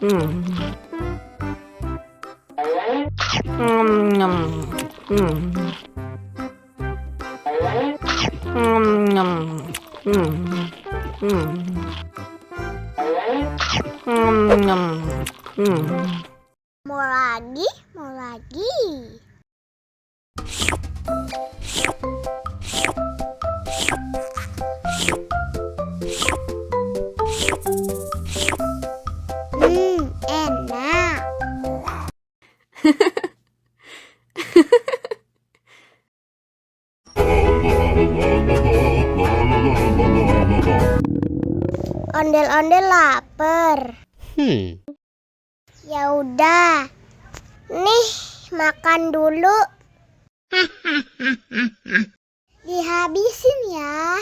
Mau lagi, mau lagi. Enak. Ondel-ondel lapar. Ya udah. Nih, makan dulu. Dihabisin ya.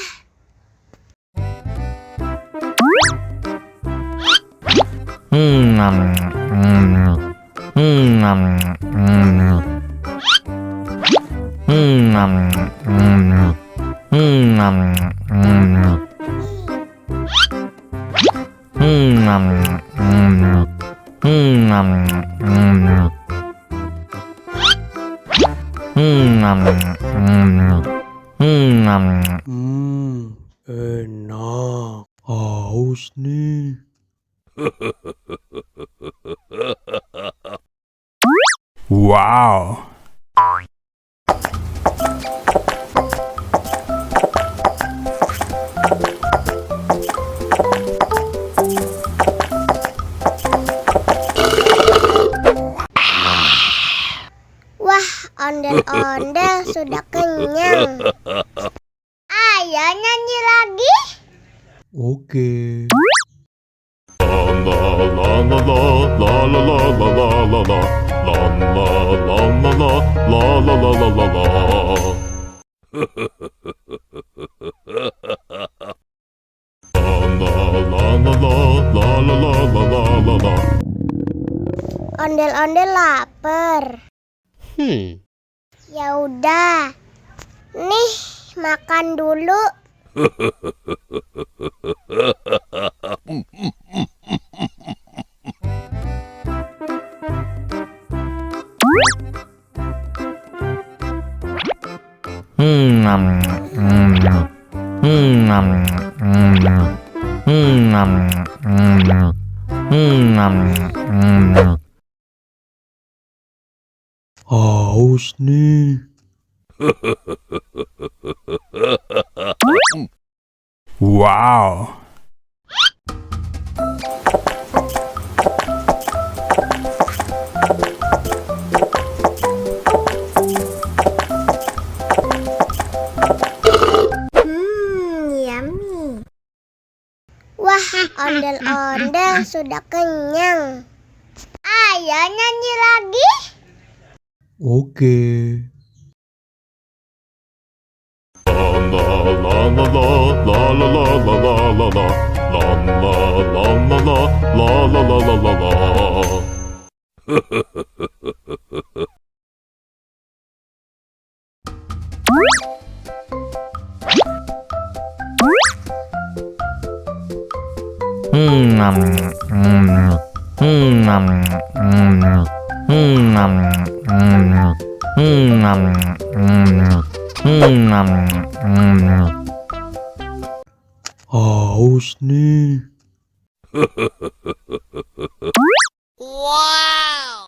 Enak. Haus nih. Wow. Wah, ondel-ondel sudah kenyang. Ayo nyanyi lagi. Oke. Ondel-ondel lapar. Ya udah. Nih, makan dulu. Haus nih. Wow. Yummy. Wah, ondel-ondel sudah kenyang. Ayo nyanyi lagi. Oke. Haus nih. Wow.